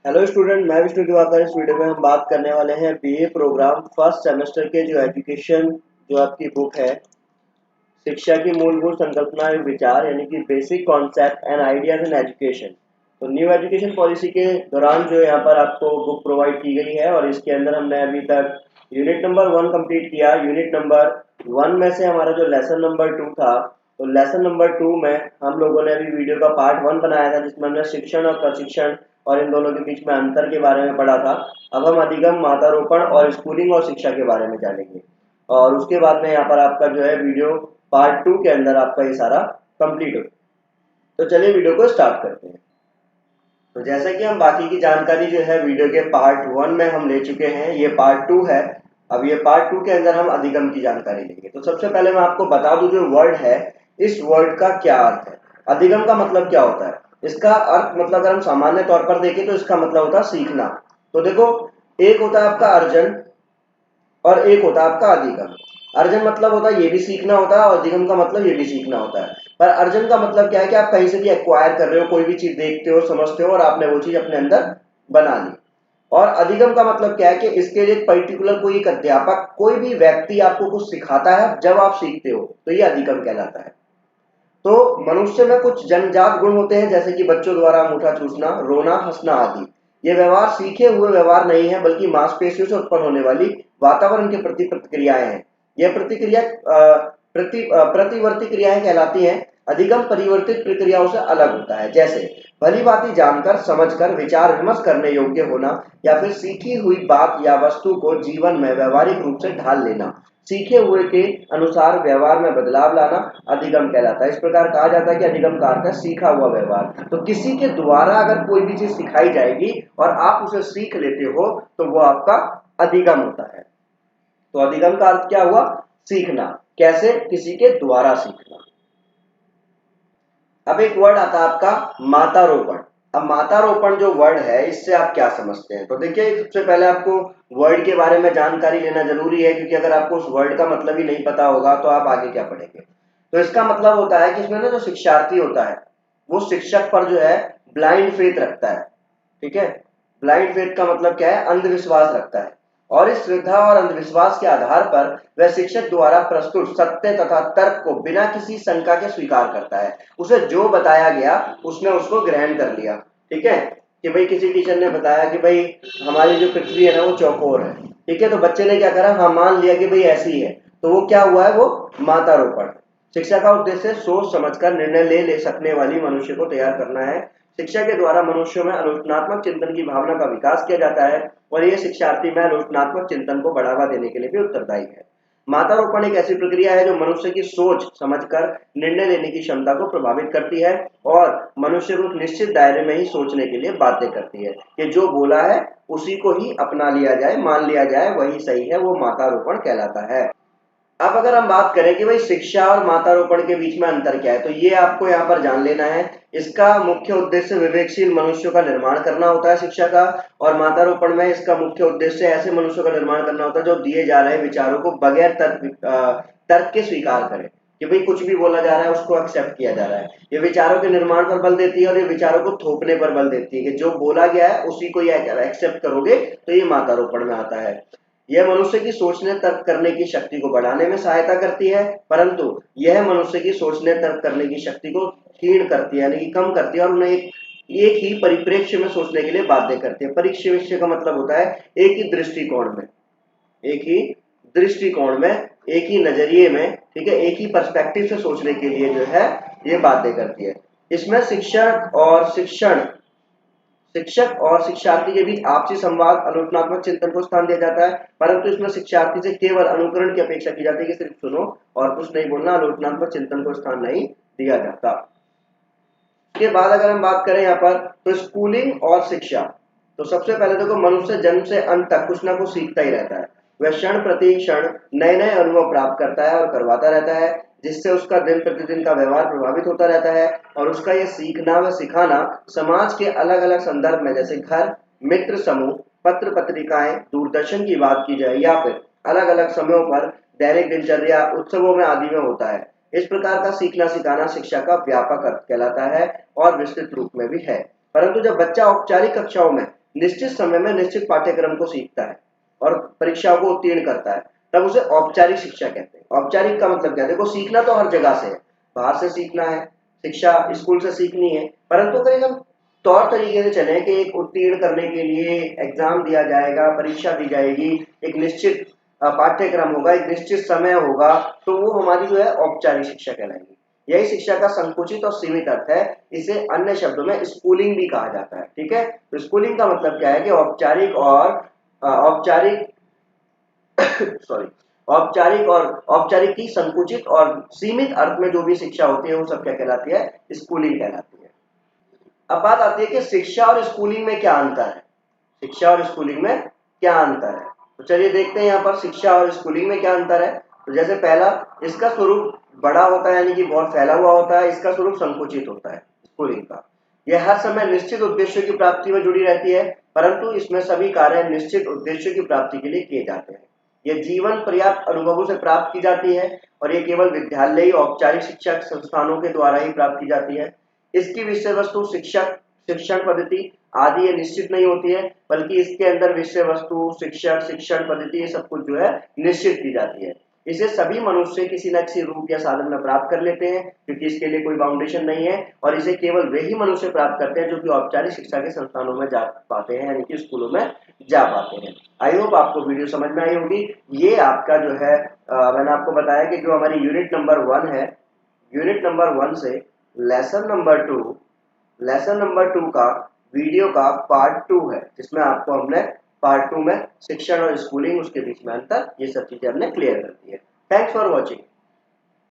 Hello student, मैं विष्णु दिवाकर। इस video में हम बात करने वाले हैं बीए प्रोग्राम फर्स्ट सेमेस्टर के जो एजुकेशन जो आपकी बुक है शिक्षा की मूलभूत संकल्पना एवं विचार यानी कि basic concept and ideas in education. तो न्यू एजुकेशन पॉलिसी के दौरान जो यहाँ पर आपको बुक प्रोवाइड की गई है और इसके अंदर हमने अभी तक यूनिट नंबर 1 कंप्लीट किया। यूनिट नंबर 1 में से हमारा जो लेसन नंबर 2 था, तो लेसन नंबर 2 में हम लोगों ने अभी वीडियो का पार्ट 1 बनाया था जिसमें हमने शिक्षण और प्रशिक्षण और इन दोनों के बीच में अंतर के बारे में पढ़ा था। अब हम अधिगम, मातारोपण और स्कूलिंग और शिक्षा के बारे में जानेंगे और उसके बाद में यहाँ पर आपका जो है वीडियो पार्ट 2 के अंदर आपका ये सारा कंप्लीट हो। तो चलिए वीडियो को स्टार्ट करते हैं। तो जैसा कि हम बाकी की जानकारी जो है वीडियो के पार्ट 1 में हम ले चुके हैं, ये पार्ट 2 है। अब ये पार्ट 2 के अंदर हम अधिगम की जानकारी लेंगे। तो सबसे पहले मैं आपको बता दूं जो वर्ड है, इस वर्ड का क्या अर्थ है। अधिगम का मतलब क्या होता है? इसका अर्थ मतलब अगर हम सामान्य तौर पर देखें तो इसका मतलब होता है सीखना। तो देखो, एक होता है आपका अर्जन और एक होता है आपका अधिगम। अर्जन मतलब होता है ये भी सीखना होता है और अधिगम का मतलब ये भी सीखना होता है। पर अर्जन का मतलब क्या है कि आप कहीं से भी एक्वायर कर रहे हो, कोई भी चीज देखते हो, समझते हो और आपने वो चीज अपने अंदर बना ली। और अधिगम का मतलब क्या है कि इसके लिए एक पर्टिकुलर कोई एक अध्यापक, कोई भी व्यक्ति आपको कुछ सिखाता है, जब आप सीखते हो तो ये अधिगम कहलाता है। तो मनुष्य में कुछ जन्मजात गुण होते हैं जैसे कि बच्चों द्वारा अंगूठा चूसना, रोना, हंसना आदि। ये व्यवहार सीखे हुए व्यवहार नहीं है बल्कि मांसपेशियों से उत्पन्न होने वाली वातावरण के प्रति प्रतिक्रियाएं हैं। यह प्रतिवर्ती क्रियाएं कहलाती हैं। अधिगम परिवर्तित प्रक्रियाओं से अलग होता है, जैसे भली भांति जानकर, समझकर, विचार विमर्श करने योग्य होना या फिर सीखी हुई बात या वस्तु को जीवन में व्यवहारिक रूप से ढाल लेना, सीखे हुए के अनुसार व्यवहार में बदलाव लाना अधिगम कहलाता है। इस प्रकार कहा जाता है कि अधिगम का अर्थ है सीखा हुआ व्यवहार। तो किसी के द्वारा अगर कोई भी चीज सिखाई जाएगी और आप उसे सीख लेते हो तो वो आपका अधिगम होता है। तो अधिगम का अर्थ क्या हुआ? सीखना। कैसे? किसी के द्वारा सीखना। अब एक वर्ड आता है आपका मातारोपण। अब मातारोपण जो वर्ड है, इससे आप क्या समझते हैं? तो देखिए, सबसे पहले आपको वर्ड के बारे में जानकारी लेना जरूरी है, क्योंकि अगर आपको उस वर्ड का मतलब ही नहीं पता होगा तो आप आगे क्या पढ़ेंगे। तो इसका मतलब होता है कि इसमें ना जो शिक्षार्थी होता है वो शिक्षक पर जो है ब्लाइंड फेथ रखता है। ठीक है, ब्लाइंड फेथ का मतलब क्या है? अंधविश्वास रखता है। और इस श्रद्धा और अंधविश्वास के आधार पर वह शिक्षक द्वारा प्रस्तुत सत्य तथा तर्क को बिना किसी शंका के स्वीकार करता है। उसे जो बताया गया उसने उसको ग्रहण कर लिया। ठीक है, कि भाई किसी टीचर ने बताया कि भाई हमारी जो पृथ्वी है ना वो चौकोर है। ठीक है, तो बच्चे ने क्या करा? हाँ, मान लिया कि भाई ऐसी है। तो वो क्या हुआ है? वो मातारोपण। शिक्षा का उद्देश्य सोच समझकर निर्णय ले सकने वाली मनुष्य को तैयार करना है। शिक्षा के द्वारा मनुष्यों में आलोचनात्मक चिंतन की भावना का विकास किया जाता है और ये शिक्षार्थी में आलोचनात्मक चिंतन को बढ़ावा देने के लिए भी उत्तरदायी है। मातारोपण एक ऐसी प्रक्रिया है जो मनुष्य की सोच समझकर निर्णय लेने की क्षमता को प्रभावित करती है और मनुष्य को निश्चित दायरे में ही सोचने के लिए बाध्य करती है कि जो बोला है उसी को ही अपना लिया जाए, मान लिया जाए, वही सही है। वो मातारोपण कहलाता है। अब अगर हम बात करें कि भाई शिक्षा और मातारोपण के बीच में अंतर क्या है, तो ये आपको यहाँ पर जान लेना है। इसका मुख्य उद्देश्य विवेकशील मनुष्यों का निर्माण करना होता है शिक्षा का, और मातारोपण में इसका मुख्य उद्देश्य ऐसे मनुष्यों का निर्माण करना होता है जो दिए जा रहे विचारों को बगैर तर्क के स्वीकार करें, कि भाई कुछ भी बोला जा रहा है उसको एक्सेप्ट किया जा रहा है। ये विचारों के निर्माण पर बल देती है और ये विचारों को थोपने पर बल देती है कि जो बोला गया है उसी को ये एक्सेप्ट करोगे, तो ये मातारोपण में आता है। यह मनुष्य की सोचने तर्क करने की शक्ति को बढ़ाने में सहायता करती है, परंतु यह मनुष्य की सोचने तर्क करने की शक्ति को क्षीण करती है, यानी कि कम करती है और उन्हें एक ही परिप्रेक्ष्य में सोचने के लिए बाध्य करती है। परिप्रेक्ष्य का मतलब होता है एक ही दृष्टिकोण में, एक ही दृष्टिकोण में, एक ही नजरिए में, ठीक है, एक ही पर्सपेक्टिव से सोचने के लिए जो है ये बाध्य करती है। इसमें शिक्षक और शिक्षार्थी के बीच आपसी संवाद, आलोचनात्मक चिंतन को स्थान दिया जाता है, परंतु इसमें शिक्षार्थी से केवल अनुकरण की अपेक्षा की जाती है कि सिर्फ सुनो और कुछ नहीं बोलना। आलोचनात्मक चिंतन को स्थान नहीं दिया जाता। इसके बाद अगर हम बात करें यहाँ पर तो स्कूलिंग और शिक्षा, तो सबसे पहले देखो, मनुष्य जन्म से अंत तक कुछ ना कुछ सीखता ही रहता है। वह क्षण प्रति क्षण नए नए अनुभव प्राप्त करता है और करवाता रहता है, जिससे उसका दिन प्रतिदिन का व्यवहार प्रभावित होता रहता है। और उसका यह सीखना व सिखाना समाज के अलग अलग संदर्भ में, जैसे घर, मित्र समूह, पत्र पत्रिकाएं, दूरदर्शन की बात की जाए या फिर अलग अलग समयों पर दैनिक दिनचर्या, उत्सवों में आदि में होता है। इस प्रकार का सीखना सिखाना शिक्षा का व्यापक अर्थ कहलाता है और विस्तृत रूप में भी है। परंतु जब बच्चा औपचारिक कक्षाओं में निश्चित समय में निश्चित पाठ्यक्रम को सीखता है और परीक्षाओं को उत्तीर्ण करता है, तब उसे औपचारिक शिक्षा कहते हैं। औपचारिक का मतलब क्या है? देखो, सीखना तो हर जगह से है, बाहर से सीखना है, शिक्षा स्कूल से सीखनी है, परंतु अगर हम तौर तरीके से चले कि एक उत्तीर्ण करने के लिए एग्जाम दिया जाएगा, परीक्षा दी जाएगी, एक निश्चित पाठ्यक्रम होगा, एक निश्चित समय होगा, तो वो हमारी जो है औपचारिक शिक्षा कहलाएगी। यही शिक्षा का संकुचित और सीमित अर्थ है। इसे अन्य शब्दों में स्कूलिंग भी कहा जाता है। ठीक है, तो स्कूलिंग का मतलब क्या है कि औपचारिक और औपचारिक सॉरी औपचारिक की संकुचित और सीमित अर्थ में जो भी शिक्षा होती है वो सब क्या कहलाती है? स्कूलिंग कहलाती है। अब बात आती है कि शिक्षा और स्कूलिंग में क्या अंतर है। शिक्षा और स्कूलिंग में क्या अंतर है, तो चलिए देखते हैं यहाँ पर शिक्षा और स्कूलिंग में क्या अंतर है। तो जैसे पहला, इसका स्वरूप बड़ा होता है, यानी कि बहुत फैला हुआ होता है। इसका स्वरूप संकुचित होता है स्कूलिंग का। यह हर समय निश्चित उद्देश्यों की प्राप्ति में जुड़ी रहती है, परंतु इसमें सभी कार्य निश्चित उद्देश्यों की प्राप्ति के लिए किए जाते हैं। यह जीवन पर्याप्त अनुभवों से प्राप्त की जाती है और ये केवल विद्यालयी औपचारिक शिक्षा संस्थानों के द्वारा ही प्राप्त की जाती है। इसकी विषय वस्तु, शिक्षक, शिक्षण पद्धति आदि ये निश्चित नहीं होती है, बल्कि इसके अंदर विषय वस्तु, शिक्षक, शिक्षण पद्धति ये सब कुछ जो है निश्चित की जाती है। इसे सभी मनुष्य किसी न किसी रूप या साधन में प्राप्त कर लेते हैं, क्योंकि इसके लिए कोई बाउंडेशन नहीं है, और इसे केवल वही मनुष्य प्राप्त करते हैं जो कि औपचारिक शिक्षा के संस्थानों में जा पाते हैं, यानी कि स्कूलों में जा पाते हैं। आई होप आपको वीडियो समझ में आई होगी। ये आपका जो है मैंने आपको बताया कि जो हमारी यूनिट नंबर 1 है, यूनिट नंबर 1 से लेसन नंबर 2 का वीडियो का पार्ट 2 है, जिसमें आपको हमने पार्ट 2 में शिक्षण और स्कूलिंग, उसके बीच में अंतर, ये सब चीजें हमने क्लियर कर दी है। Thanks for watching.